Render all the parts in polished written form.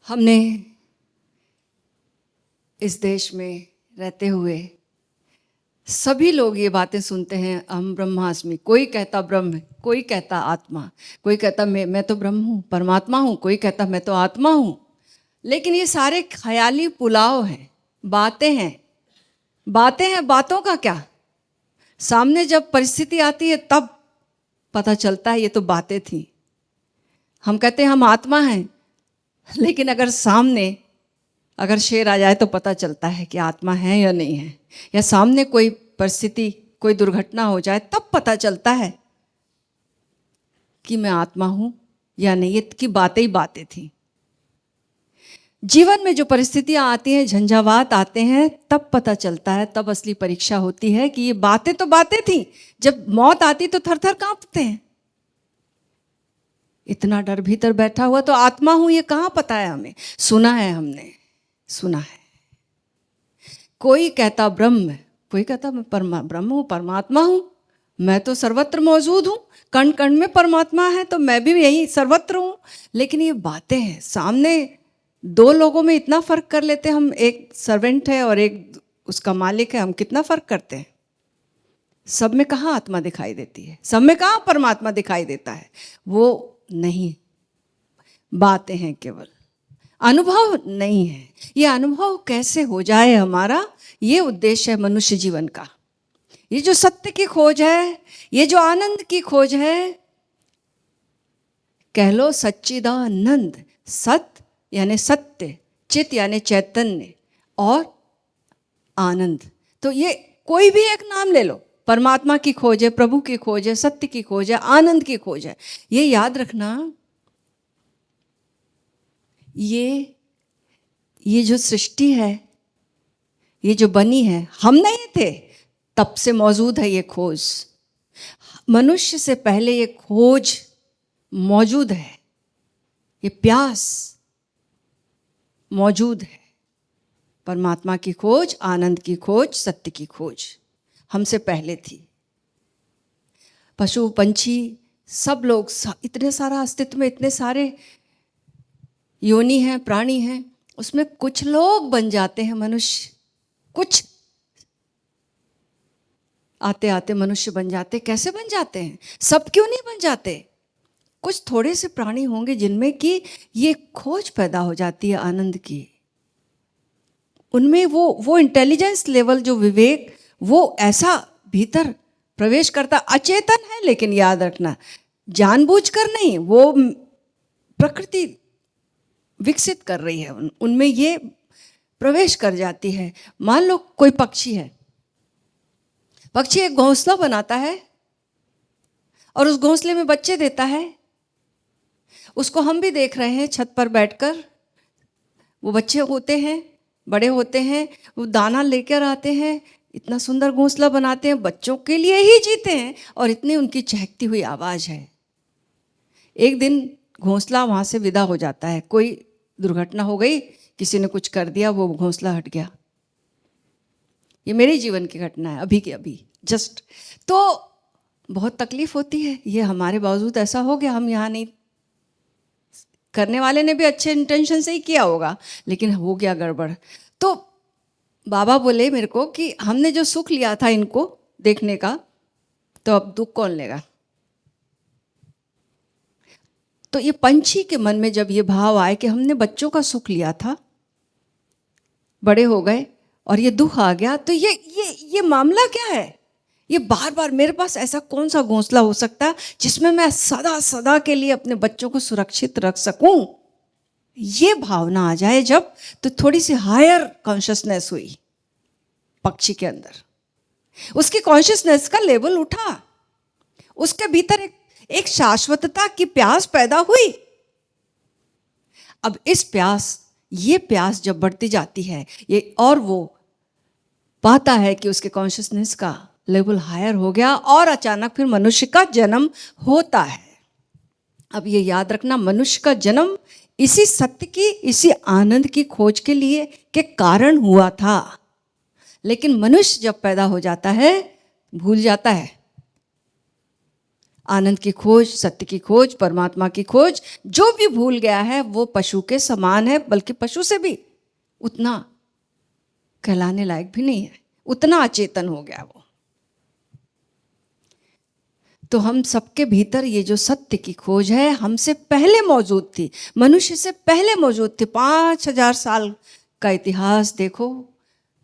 हमने इस देश में रहते हुए सभी लोग ये बातें सुनते हैं, अहम ब्रह्मास्मि। कोई कहता ब्रह्म है, कोई कहता आत्मा, कोई कहता मैं तो ब्रह्म हूँ, परमात्मा हूँ, कोई कहता मैं तो आत्मा हूँ। लेकिन ये सारे ख्याली पुलाव हैं, बातें हैं। बातें हैं, बातों का क्या? सामने जब परिस्थिति आती है तब पता चलता है ये तो बातें थी। हम कहते हैं हम आत्मा हैं, लेकिन अगर शेर आ जाए तो पता चलता है कि आत्मा है या नहीं है। या सामने कोई परिस्थिति, कोई दुर्घटना हो जाए तब पता चलता है कि मैं आत्मा हूं या नहीं। ये की बातें ही बातें थी। जीवन में जो परिस्थितियां आती हैं, झंझावात आते हैं, तब पता चलता है, तब असली परीक्षा होती है कि ये बातें तो बातें थी। जब मौत आती तो थर थर कांपते हैं। इतना डर भीतर बैठा हुआ तो आत्मा हूं ये कहाँ पता है हमें? सुना है, हमने सुना है। कोई कहता ब्रह्म है, कोई कहता मैं ब्रह्म हूँ, परमात्मा हूँ, मैं तो सर्वत्र मौजूद हूँ, कण कण में परमात्मा है तो मैं भी यही सर्वत्र हूँ। लेकिन ये बातें हैं। सामने दो लोगों में इतना फर्क कर लेते हम, एक सर्वेंट है और एक उसका मालिक है, हम कितना फर्क करते हैं। सब में कहाँ आत्मा दिखाई देती है? सब में कहाँ परमात्मा दिखाई देता है? वो नहीं, बातें हैं केवल, अनुभव नहीं है। ये अनुभव कैसे हो जाए हमारा, ये उद्देश्य है मनुष्य जीवन का। ये जो सत्य की खोज है, ये जो आनंद की खोज है, कह लो सच्चिदानंद। सत्य यानी सत्य, चित यानी चैतन्य, और आनंद। तो ये कोई भी एक नाम ले लो, परमात्मा की खोज है, प्रभु की खोज है, सत्य की खोज है, आनंद की खोज है। ये याद रखना, ये जो सृष्टि है, ये जो बनी है, हम नहीं थे तब से मौजूद है ये खोज। मनुष्य से पहले ये खोज मौजूद है, ये प्यास मौजूद है। परमात्मा की खोज, आनंद की खोज, सत्य की खोज हमसे पहले थी। पशु पंछी सब लोग, इतने सारा अस्तित्व में इतने सारे योनि हैं, प्राणी हैं, उसमें कुछ लोग बन जाते हैं मनुष्य। कुछ आते आते मनुष्य बन जाते। कैसे बन जाते हैं? सब क्यों नहीं बन जाते? कुछ थोड़े से प्राणी होंगे जिनमें कि ये खोज पैदा हो जाती है आनंद की। उनमें वो इंटेलिजेंस लेवल, जो विवेक, वो ऐसा भीतर प्रवेश करता। अचेतन है, लेकिन याद रखना जानबूझकर नहीं, वो प्रकृति विकसित कर रही है, उनमें ये प्रवेश कर जाती है। मान लो कोई पक्षी है, पक्षी एक घोंसला बनाता है और उस घोंसले में बच्चे देता है। उसको हम भी देख रहे हैं छत पर बैठकर। वो बच्चे होते हैं, बड़े होते हैं, वो दाना लेकर आते हैं, इतना सुंदर घोंसला बनाते हैं, बच्चों के लिए ही जीते हैं, और इतनी उनकी चहकती हुई आवाज़ है। एक दिन घोंसला वहाँ से विदा हो जाता है, कोई दुर्घटना हो गई, किसी ने कुछ कर दिया, वो घोंसला हट गया। ये मेरे जीवन की घटना है, अभी की अभी जस्ट। तो बहुत तकलीफ होती है, ये हमारे बावजूद ऐसा हो गया। हम यहाँ नहीं, करने वाले ने भी अच्छे इंटेंशन से ही किया होगा, लेकिन हो गया गड़बड़। तो बाबा बोले मेरे को कि हमने जो सुख लिया था इनको देखने का, तो अब दुख कौन लेगा? तो ये पंछी के मन में जब ये भाव आए कि हमने बच्चों का सुख लिया था, बड़े हो गए और ये दुख आ गया, तो ये मामला क्या है? ये बार बार मेरे पास ऐसा कौन सा घोंसला हो सकता है जिसमें मैं सदा सदा के लिए अपने बच्चों को सुरक्षित रख सकूं? ये भावना आ जाए जब, तो थोड़ी सी हायर कॉन्शियसनेस हुई पक्षी के अंदर। उसकी कॉन्शियसनेस का लेवल उठा, उसके भीतर एक शाश्वतता की प्यास पैदा हुई। अब ये प्यास जब बढ़ती जाती है, ये, और वो पाता है कि उसके कॉन्शियसनेस का लेवल हायर हो गया, और अचानक फिर मनुष्य का जन्म होता है। अब ये याद रखना, मनुष्य का जन्म इसी सत्य की, इसी आनंद की खोज के लिए के कारण हुआ था। लेकिन मनुष्य जब पैदा हो जाता है, भूल जाता है आनंद की खोज, सत्य की खोज, परमात्मा की खोज, जो भी भूल गया है वो पशु के समान है, बल्कि पशु से भी उतना कहलाने लायक भी नहीं है, उतना अचेतन हो गया वो। तो हम सबके भीतर ये जो सत्य की खोज है हमसे पहले मौजूद थी, मनुष्य से पहले मौजूद थी। 5000 साल का इतिहास देखो,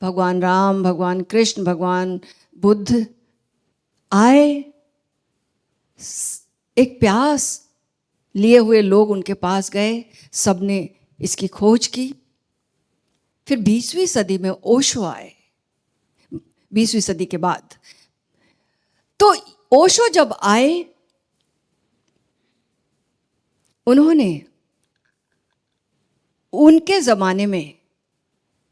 भगवान राम, भगवान कृष्ण, भगवान बुद्ध आए, एक प्यास लिए हुए लोग उनके पास गए, सबने इसकी खोज की। फिर 20वीं सदी में ओशो आए, 20वीं सदी के बाद। तो ओशो जब आए, उन्होंने उनके ज़माने में,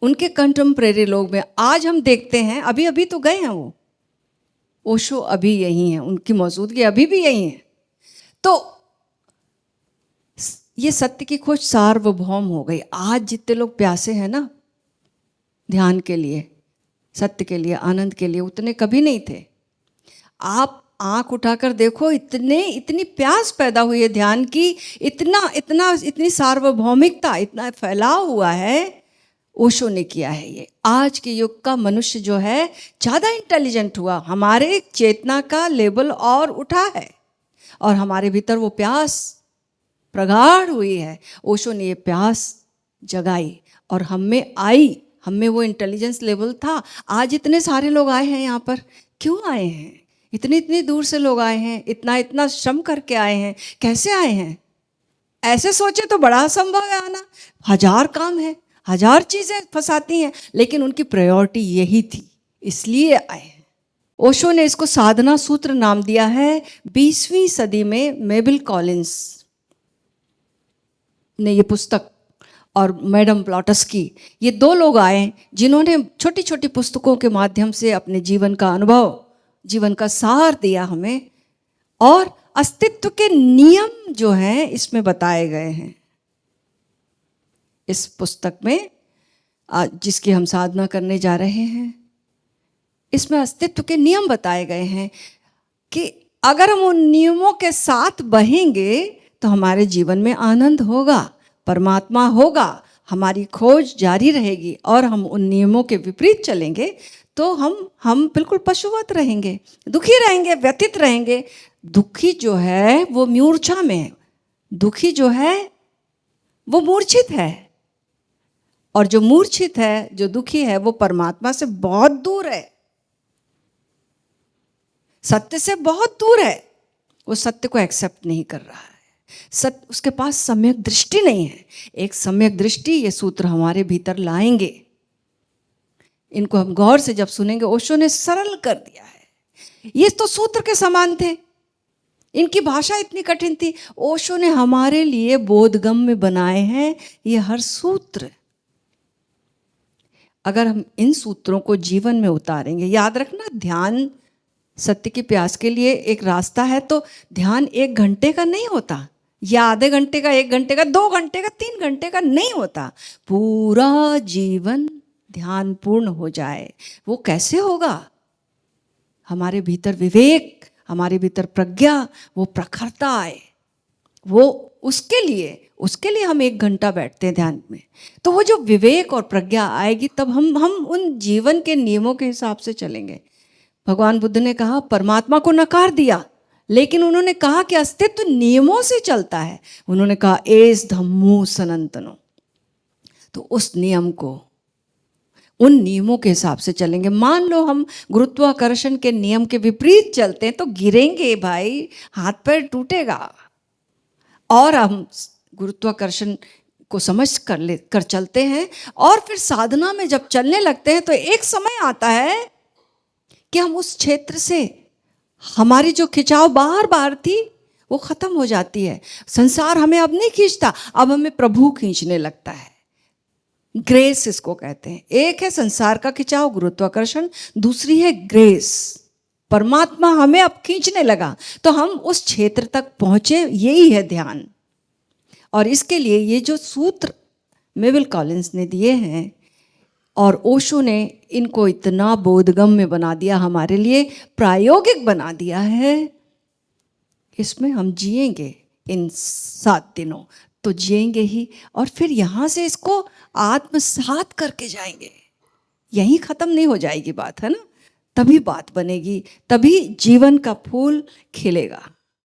उनके कंटेम्प्रेरी लोग में, आज हम देखते हैं, अभी अभी तो गए हैं वो, ओशो अभी यही हैं, उनकी मौजूदगी अभी भी यही है। तो ये सत्य की खोज सार्वभौम हो गई। आज जितने लोग प्यासे हैं ना ध्यान के लिए, सत्य के लिए, आनंद के लिए, उतने कभी नहीं थे। आप आंख उठाकर देखो, इतनी प्यास पैदा हुई है ध्यान की, इतनी सार्वभौमिकता, इतना फैलाव हुआ है, ओशो ने किया है ये। आज के युग का मनुष्य जो है ज़्यादा इंटेलिजेंट हुआ, हमारे चेतना का लेवल और उठा है, और हमारे भीतर वो प्यास प्रगाढ़ हुई है। ओशो ने ये प्यास जगाई और हम में आई, हम में वो इंटेलिजेंस लेवल था। आज इतने सारे लोग आए हैं यहाँ पर, क्यों आए हैं? इतनी दूर से लोग आए हैं, इतना श्रम करके आए हैं। कैसे आए हैं? ऐसे सोचे तो बड़ा असंभव है आना, 1000 काम है, 1000 चीज़ें फंसाती हैं, लेकिन उनकी प्रायोरिटी यही थी, इसलिए आए हैं। ओशो ने इसको साधना सूत्र नाम दिया है। 20वीं सदी में मेबल कॉलिंस ने ये पुस्तक, और मैडम ब्लॉटस्की, ये 2 लोग आए जिन्होंने छोटी छोटी पुस्तकों के माध्यम से अपने जीवन का अनुभव, जीवन का सार दिया हमें, और अस्तित्व के नियम जो हैं इसमें बताए गए हैं। इस पुस्तक में जिसकी हम साधना करने जा रहे हैं, इसमें अस्तित्व के नियम बताए गए हैं कि अगर हम उन नियमों के साथ बहेंगे तो हमारे जीवन में आनंद होगा, परमात्मा होगा, हमारी खोज जारी रहेगी। और हम उन नियमों के विपरीत चलेंगे तो हम बिल्कुल पशुवत रहेंगे, दुखी रहेंगे, व्यथित रहेंगे। दुखी जो है वो मूर्छा में है, दुखी जो है वो मूर्छित है, और जो मूर्छित है, जो दुखी है, वो परमात्मा से बहुत दूर है, सत्य से बहुत दूर है। वो सत्य को एक्सेप्ट नहीं कर रहा है, सत्य, उसके पास सम्यक दृष्टि नहीं है। एक सम्यक दृष्टि ये सूत्र हमारे भीतर लाएंगे। इनको हम गौर से जब सुनेंगे, ओशो ने सरल कर दिया है। ये तो सूत्र के समान थे, इनकी भाषा इतनी कठिन थी, ओशो ने हमारे लिए बोधगम में बनाए हैं ये हर सूत्र। अगर हम इन सूत्रों को जीवन में उतारेंगे, याद रखना, ध्यान सत्य की प्यास के लिए एक रास्ता है, तो ध्यान 1 घंटे का नहीं होता, या आधे घंटे का, 1 घंटे का, 2 घंटे का, 3 घंटे का नहीं होता। पूरा जीवन ध्यान पूर्ण हो जाए, वो कैसे होगा? हमारे भीतर विवेक, हमारे भीतर प्रज्ञा, वो प्रखरता आए, वो उसके लिए हम 1 घंटा बैठते हैं ध्यान में। तो वो जो विवेक और प्रज्ञा आएगी, तब हम उन जीवन के नियमों के हिसाब से चलेंगे। भगवान बुद्ध ने कहा, परमात्मा को नकार दिया, लेकिन उन्होंने कहा कि अस्तित्व नियमों से चलता है। उन्होंने कहा एस धम्मो सनातनो, तो उस नियम को, उन नियमों के हिसाब से चलेंगे। मान लो हम गुरुत्वाकर्षण के नियम के विपरीत चलते हैं तो गिरेंगे भाई, हाथ पैर टूटेगा। और हम गुरुत्वाकर्षण को समझ कर चलते हैं, और फिर साधना में जब चलने लगते हैं तो एक समय आता है कि हम उस क्षेत्र से, हमारी जो खिंचाव बाहर थी वो खत्म हो जाती है। संसार हमें अब नहीं खींचता, अब हमें प्रभु खींचने लगता है। ग्रेस इसको कहते हैं। एक है संसार का खिंचाव, गुरुत्वाकर्षण, दूसरी है ग्रेस, परमात्मा हमें अब खींचने लगा, तो हम उस क्षेत्र तक पहुंचे। यही है ध्यान। और इसके लिए ये जो सूत्र मेबल कॉलिंस ने दिए हैं और ओशो ने इनको इतना बोधगम्य बना दिया, हमारे लिए प्रायोगिक बना दिया है, इसमें हम जिएंगे इन 7 दिनों, तो जिएंगे ही, और फिर यहाँ से इसको आत्मसात करके जाएंगे। यहीं ख़त्म नहीं हो जाएगी बात, है ना? तभी बात बनेगी, तभी जीवन का फूल खिलेगा।